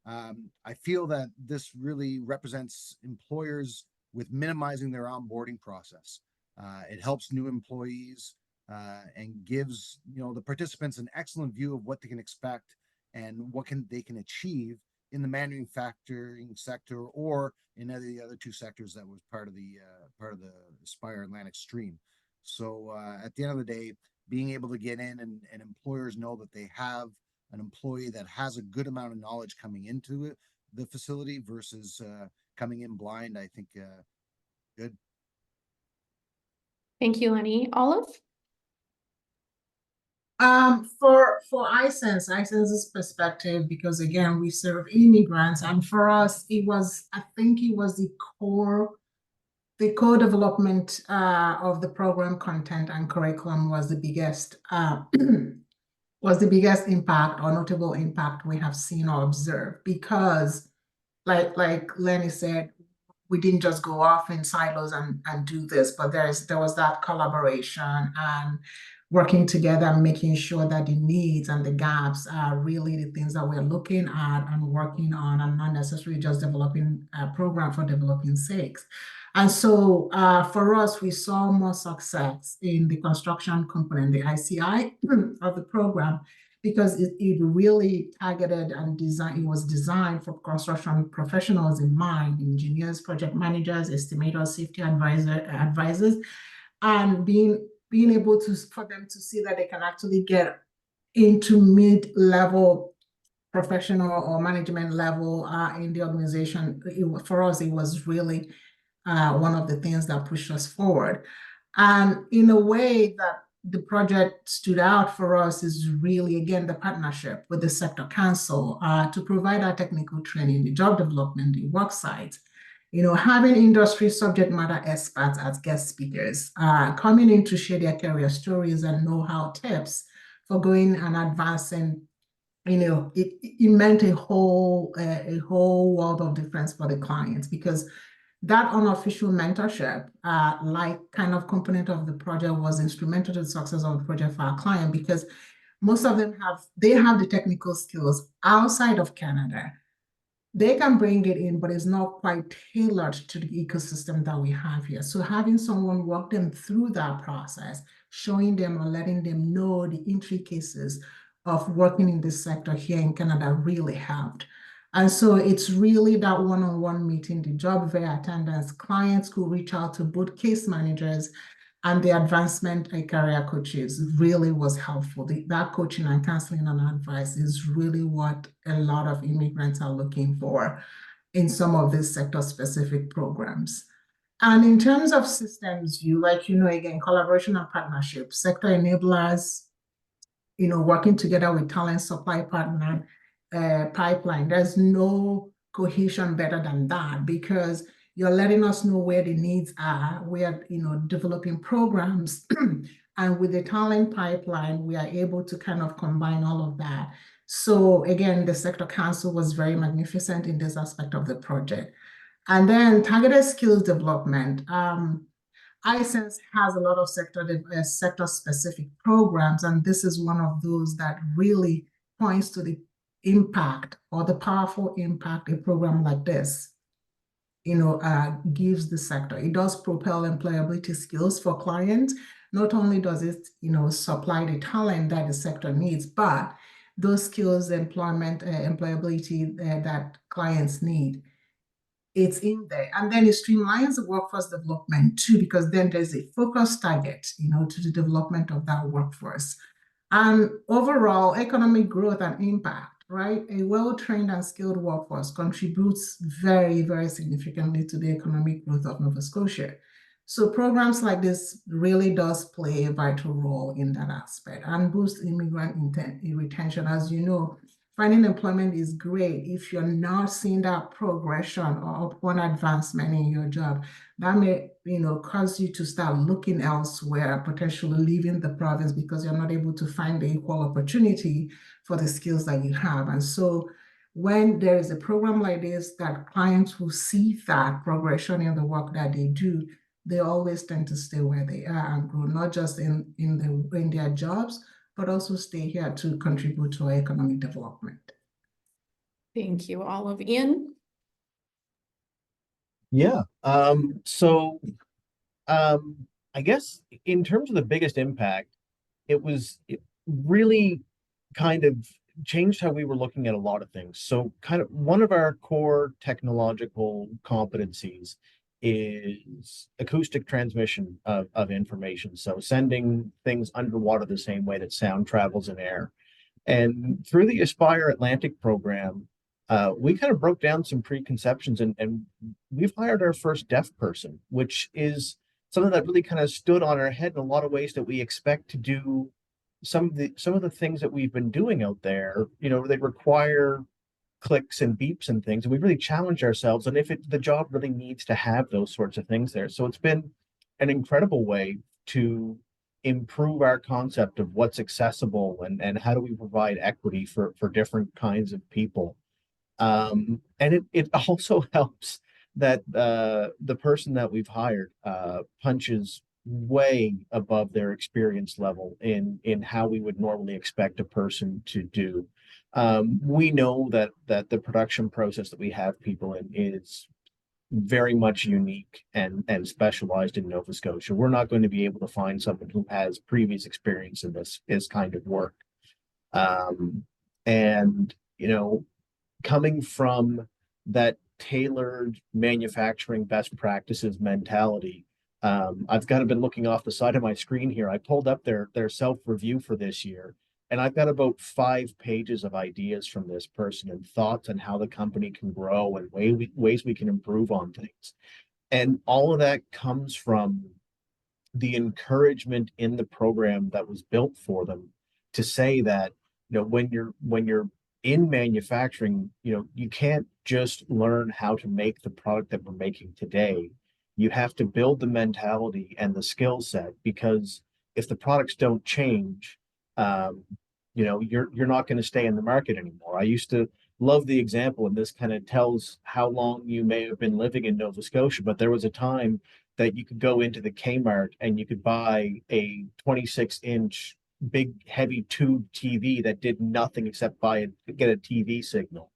I feel that this really represents employers with minimizing their onboarding process. It helps new employees and gives the participants an excellent view of what they can expect and what they can achieve in the manufacturing sector or in the other two sectors that was part of the AspireAtlantic stream. So at the end of the day, being able to get in and employers know that they have an employee that has a good amount of knowledge coming into it, the facility, versus coming in blind, I think good. Thank you, Lenny. Olive? For Isense's perspective, because again, we serve immigrants, and for us, I think it was the co-development of the program content and curriculum was the biggest impact or notable impact we have seen or observed, because like Lenny said, we didn't just go off in silos and do this, but there was that collaboration and working together and making sure that the needs and the gaps are really the things that we're looking at and working on, and not necessarily just developing a program for developing sakes. And so for us, we saw more success in the construction component, the ICI of the program, because it really targeted and designed. It was designed for construction professionals in mind: engineers, project managers, estimators, safety advisors, and being being able for them to see that they can actually get into mid-level professional or management level in the organization. For us, it was really one of the things that pushed us forward. And in a way that the project stood out for us is really, again, the partnership with the sector council to provide our technical training, the job development, the work sites, having industry subject matter experts as guest speakers, coming in to share their career stories and know-how tips for going and advancing. It meant a whole world of difference for the clients, because that unofficial mentorship, like kind of component of the project, was instrumental to the success of the project for our client, because most of them have the technical skills outside of Canada. They can bring it in, but it's not quite tailored to the ecosystem that we have here. So having someone walk them through that process, showing them or letting them know the intricacies of working in this sector here in Canada really helped. And so it's really that one-on-one meeting, the job fair attendance. Clients could reach out to both case managers and the advancement career coaches really was helpful. That coaching and counseling and advice is really what a lot of immigrants are looking for in some of these sector-specific programs. And in terms of systems view, again, collaboration and partnership, sector enablers, working together with talent supply partner pipeline. There's no cohesion better than that, because you're letting us know where the needs are. We are, developing programs, and with the talent pipeline, we are able to kind of combine all of that. So again, the sector council was very magnificent in this aspect of the project. And then targeted skills development. iSense has a lot of sector-specific programs, and this is one of those that really points to the impact or the powerful impact a program like this, gives the sector. It does propel employability skills for clients. Not only does it, supply the talent that the sector needs, but those skills, employability that clients need, it's in there. And then it streamlines the workforce development too, because then there's a focused target, to the development of that workforce. And overall economic growth and impact, right? A well-trained and skilled workforce contributes very, very significantly to the economic growth of Nova Scotia. So programs like this really does play a vital role in that aspect and boost immigrant retention. As you know, finding employment is great. If you're not seeing that progression or upward advancement in your job, that may, cause you to start looking elsewhere, potentially leaving the province because you're not able to find the equal opportunity for the skills that you have. And so when there is a program like this, that clients will see that progression in the work that they do, they always tend to stay where they are and grow, not just in their jobs, but also stay here to contribute to our economic development. Thank you, Olive. Ian? Yeah. I guess in terms of the biggest impact, it really kind of changed how we were looking at a lot of things. So kind of one of our core technological competencies is acoustic transmission of information. So sending things underwater the same way that sound travels in air. And through the AspireAtlantic program, we kind of broke down some preconceptions, and we've hired our first deaf person, which is something that really kind of stood on our head in a lot of ways, that we expect to do some of the things that we've been doing out there. They require clicks and beeps and things, and we really challenged ourselves on if the job really needs to have those sorts of things there. So it's been an incredible way to improve our concept of what's accessible and how do we provide equity for different kinds of people. And it also helps that the person that we've hired punches way above their experience level in how we would normally expect a person to do. We know that the production process that we have people in is very much unique and specialized in Nova Scotia. We're not going to be able to find someone who has previous experience in this kind of work. And coming from that tailored manufacturing best practices mentality, I've kind of been looking off the side of my screen here. I pulled up their self-review for this year, and I've got about 5 pages of ideas from this person and thoughts on how the company can grow and ways we can improve on things. And all of that comes from the encouragement in the program that was built for them to say that, when you're in manufacturing, you can't just learn how to make the product that we're making today. You have to build the mentality and the skill set, because if the products don't change, um, you're not going to stay in the market anymore. I used to love the example, and this kind of tells how long you may have been living in Nova Scotia, but there was a time that you could go into the Kmart and you could buy a 26-inch big heavy tube TV that did nothing except get a TV signal.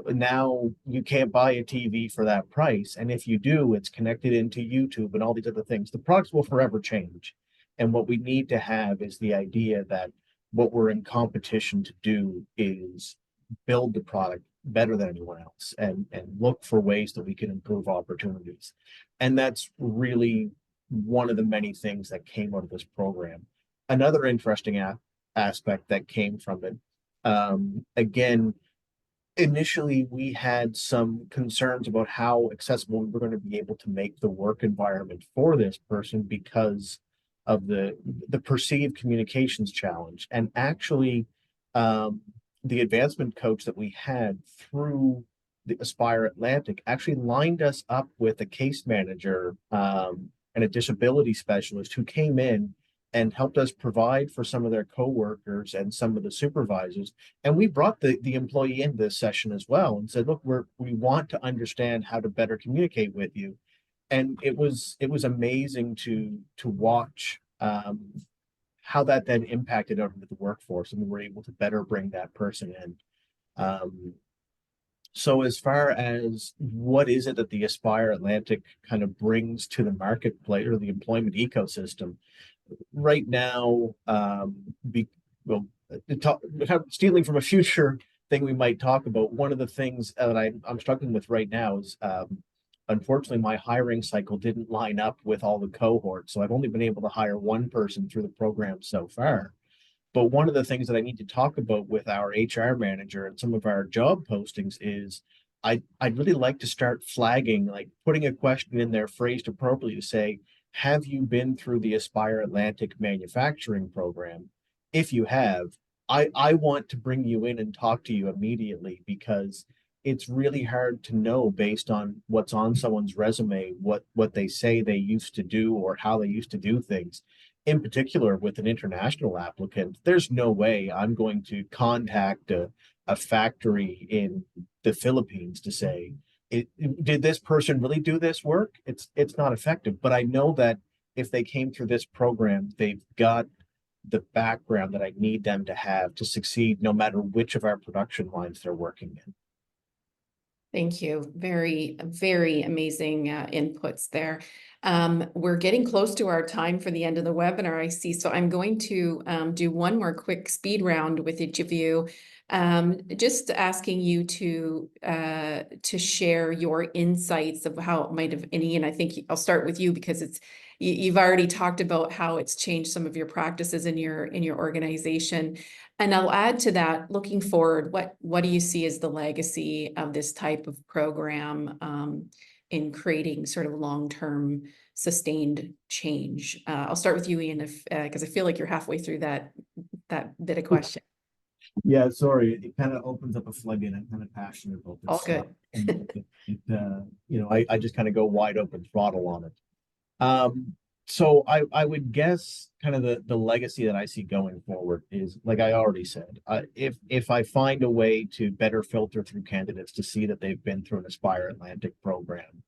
Now you can't buy a TV for that price, and if you do, it's connected into YouTube and all these other things. The products will forever change, and what we need to have is the idea that what we're in competition to do is build the product better than anyone else, and look for ways that we can improve opportunities. And that's really one of the many things that came out of this program. Another interesting aspect that came from it, again, initially we had some concerns about how accessible we were going to be able to make the work environment for this person because of the perceived communications challenge. And actually, the advancement coach that we had through the AspireAtlantic actually lined us up with a case manager, and a disability specialist who came in and helped us provide for some of their coworkers and some of the supervisors. And we brought the employee in this session as well and said, look, we want to understand how to better communicate with you. And it was amazing to watch, how that then impacted over the workforce, and we were able to better bring that person in. So as far as what is it that the AspireAtlantic kind of brings to the marketplace or the employment ecosystem right now, stealing from a future thing we might talk about, one of the things that I'm struggling with right now is, unfortunately, my hiring cycle didn't line up with all the cohorts. So I've only been able to hire one person through the program so far. But one of the things that I need to talk about with our HR manager and some of our job postings is I'd really like to start flagging, like putting a question in there phrased appropriately to say, have you been through the AspireAtlantic manufacturing program? If you have, I want to bring you in and talk to you immediately, because it's really hard to know based on what's on someone's resume, what they say they used to do or how they used to do things. In particular, with an international applicant, there's no way I'm going to contact a factory in the Philippines to say, did this person really do this work? It's not effective. But I know that if they came through this program, they've got the background that I need them to have to succeed, no matter which of our production lines they're working in. Thank you. Very, very amazing inputs there. We're getting close to our time for the end of the webinar, I see. So I'm going to do one more quick speed round with each of you. Just asking you to share your insights of how it might have, and Ian, I think I'll start with you because you've already talked about how it's changed some of your practices in your organization. And I'll add to that, looking forward, what do you see as the legacy of this type of program in creating sort of long-term sustained change? I'll start with you, Ian, because I feel like you're halfway through that bit of question. Yeah, sorry, it kind of opens up a floodgate. I'm kind of passionate about this All stuff. good. And I just kind of go wide open throttle on it. So I would guess kind of the legacy that I see going forward is, like I already said, if I find a way to better filter through candidates to see that they've been through an AspireAtlantic program,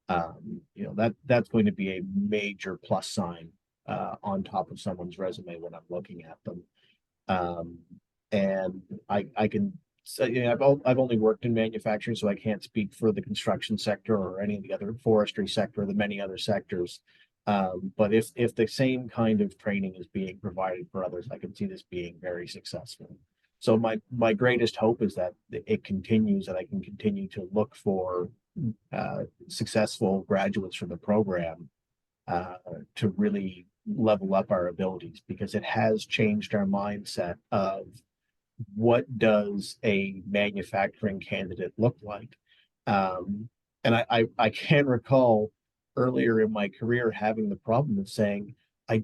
that's going to be a major plus sign on top of someone's resume when I'm looking at them. And I can say, I've only worked in manufacturing, so I can't speak for the construction sector or any of the other forestry sector or the many other sectors. But if the same kind of training is being provided for others, I can see this being very successful. So my greatest hope is that it continues, and I can continue to look for successful graduates from the program to really level up our abilities, because it has changed our mindset of what does a manufacturing candidate look like. And I can recall earlier in my career having the problem of saying, I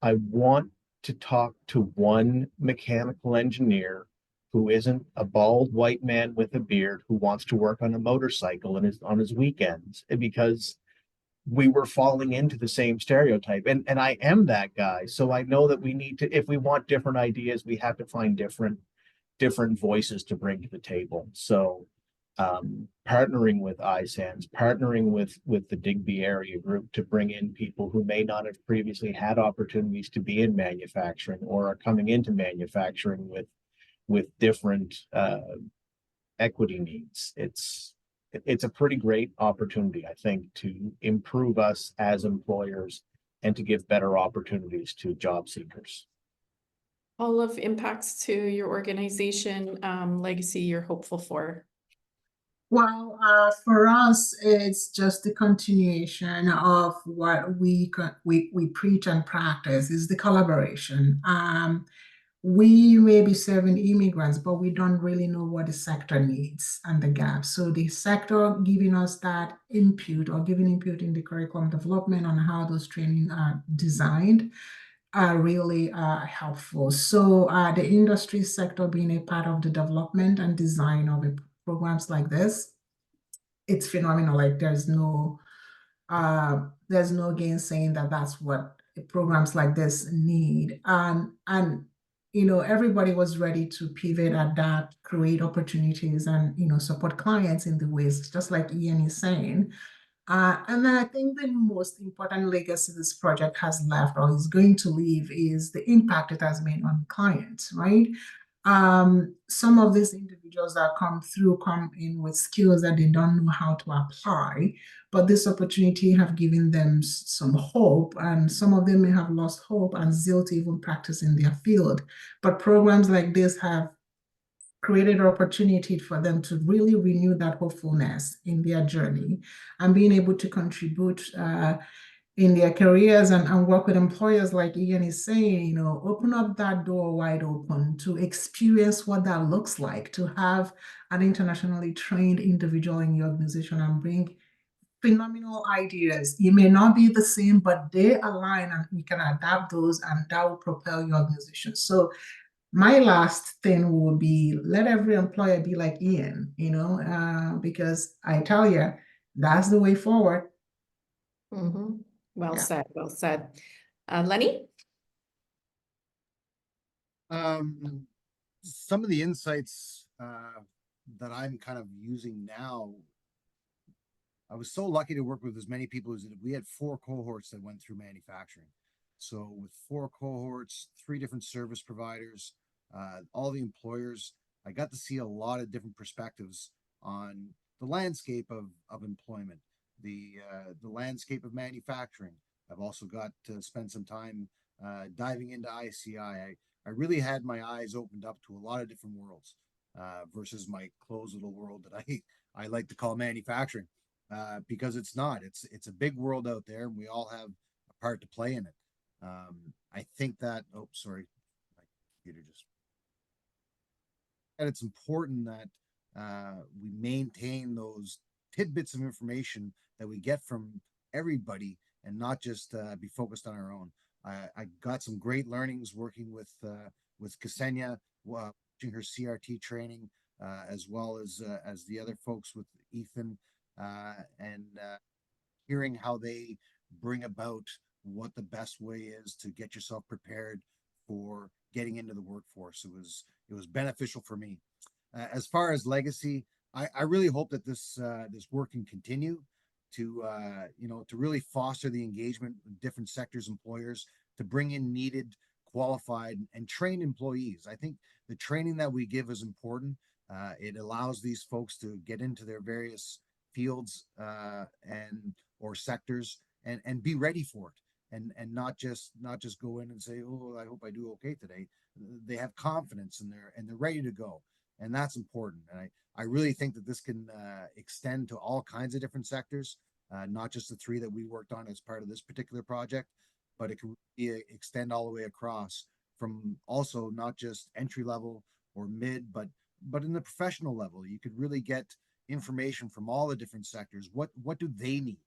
want to talk to one mechanical engineer who isn't a bald white man with a beard who wants to work on a motorcycle and is on his weekends, because we were falling into the same stereotype. And I am that guy. So I know that we need to, if we want different ideas, we have to find different voices to bring to the table. So partnering with iSANS, partnering with the Digby area group to bring in people who may not have previously had opportunities to be in manufacturing or are coming into manufacturing with different equity needs. It's a pretty great opportunity, I think, to improve us as employers and to give better opportunities to job seekers. All of impacts to your organization, legacy you're hopeful for? Well, for us, it's just the continuation of what we preach and practice is the collaboration. We may be serving immigrants, but we don't really know what the sector needs and the gaps. So the sector giving us that input or giving input in the curriculum development on how those training are designed are really helpful. So the industry sector being a part of the development and design of programs like this, it's phenomenal. Like there's no gainsaying that that's what programs like this need. And everybody was ready to pivot, adapt, create opportunities, and support clients in the ways, just like Ian is saying. And then I think the most important legacy this project has left or is going to leave is the impact it has made on clients, right? Some of these individuals that come in with skills that they don't know how to apply, but this opportunity have given them some hope, and some of them may have lost hope and zeal to even practice in their field. But programs like this have created an opportunity for them to really renew that hopefulness in their journey and being able to contribute in their careers and work with employers, like Ian is saying, open up that door wide open to experience what that looks like, to have an internationally trained individual in your organization and bring phenomenal ideas. You may not be the same, but they align and you can adapt those and that will propel your organization. So my last thing would be let every employer be like Ian, because I tell you, that's the way forward. Mm-hmm. Well Yeah. said, well said. Lenny? Some of the insights that I'm kind of using now, I was so lucky to work with as many people as we had 4 cohorts that went through manufacturing. So with 4 cohorts, 3 different service providers, all the employers, I got to see a lot of different perspectives on the landscape of employment, the landscape of manufacturing. I've also got to spend some time diving into ICI. I really had my eyes opened up to a lot of different worlds versus my closed little world that I like to call manufacturing, because it's not. It's a big world out there, and we all have a part to play in it. I think that. Oh, sorry, my computer just. And it's important that we maintain those tidbits of information that we get from everybody, and not just be focused on our own. I got some great learnings working with Ksenia, watching her CRT training, as well as the other folks with Ethan, and hearing how they bring about what the best way is to get yourself prepared for getting into the workforce. It was beneficial for me. As far as legacy, I really hope that this work can continue to to really foster the engagement of different sectors, employers, to bring in needed, qualified, and trained employees. I think the training that we give is important. It allows these folks to get into their various fields and or sectors and be ready for it, and not just go in and say, oh, I hope I do okay today. They have confidence and they're ready to go, and that's important. And I really think that this can extend to all kinds of different sectors. not just the 3 that we worked on as part of this particular project, but it can extend all the way across from also not just entry level or mid, but in the professional level. You could really get information from all the different sectors. What do they need?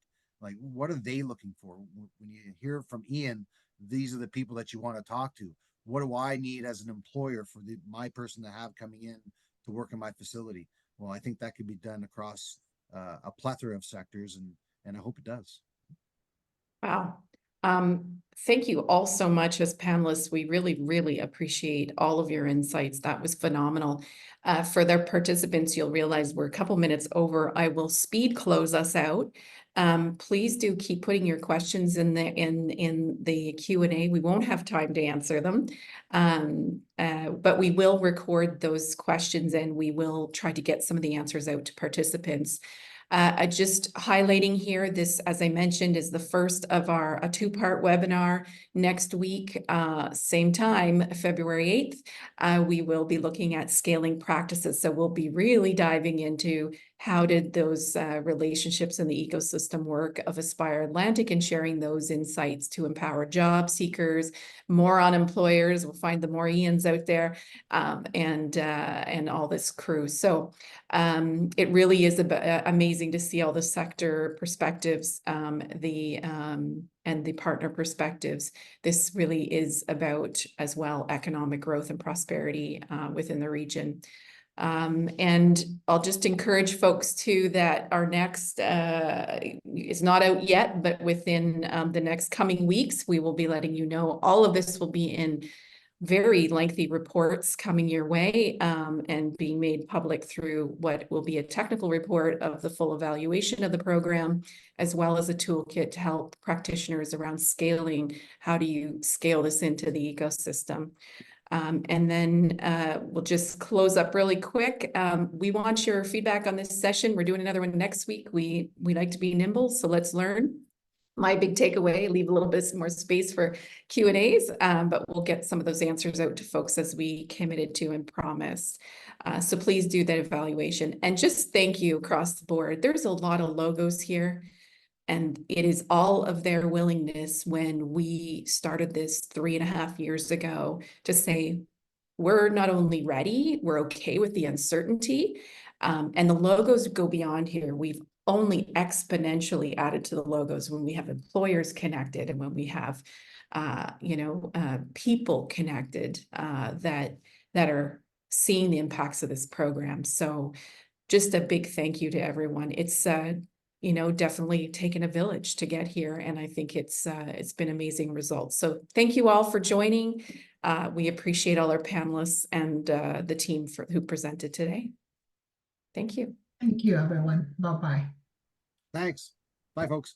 Like, what are they looking for? When you hear from Ian, these are the people that you want to talk to. What do I need as an employer for my person to have coming in to work in my facility? Well, I think that could be done across a plethora of sectors, and I hope it does. Wow. Thank you all so much as panelists. We really, really appreciate all of your insights. That was phenomenal. For their participants, you'll realize we're a couple minutes over. I will speed close us out. Please do keep putting your questions in the Q&A. We won't have time to answer them, but we will record those questions and we will try to get some of the answers out to participants. Just highlighting here, this, as I mentioned, is the first of a 2-part webinar. Next week, same time, February 8th, we will be looking at scaling practices. So we'll be really diving into how did those relationships in the ecosystem work of AspireAtlantic and sharing those insights to empower job seekers, more on employers. We'll find the more Ians out there, and all this crew. So it really is amazing to see all the sector perspectives, and the partner perspectives. This really is about as well economic growth and prosperity within the region. And I'll just encourage folks too that our next is not out yet, but within the next coming weeks, we will be letting you know. All of this will be in very lengthy reports coming your way, and being made public through what will be a technical report of the full evaluation of the program, as well as a toolkit to help practitioners around scaling. How do you scale this into the ecosystem? And then we'll just close up really quick. We want your feedback on this session. We're doing another one next week. We like to be nimble, so let's learn. My big takeaway, leave a little bit more space for Q&As, but we'll get some of those answers out to folks as we committed to and promised. So please do that evaluation. And just thank you across the board. There's a lot of logos here, and it is all of their willingness when we started this 3.5 years ago to say, we're not only ready, we're okay with the uncertainty. And the logos go beyond here. We've only exponentially added to the logos when we have employers connected and when we have, people connected that are seeing the impacts of this program. So just a big thank you to everyone. It's definitely taken a village to get here, and I think it's been amazing results. So thank you all for joining. We appreciate all our panelists and the team who presented today. Thank you. Thank you, everyone. Bye-bye. Thanks. Bye, folks.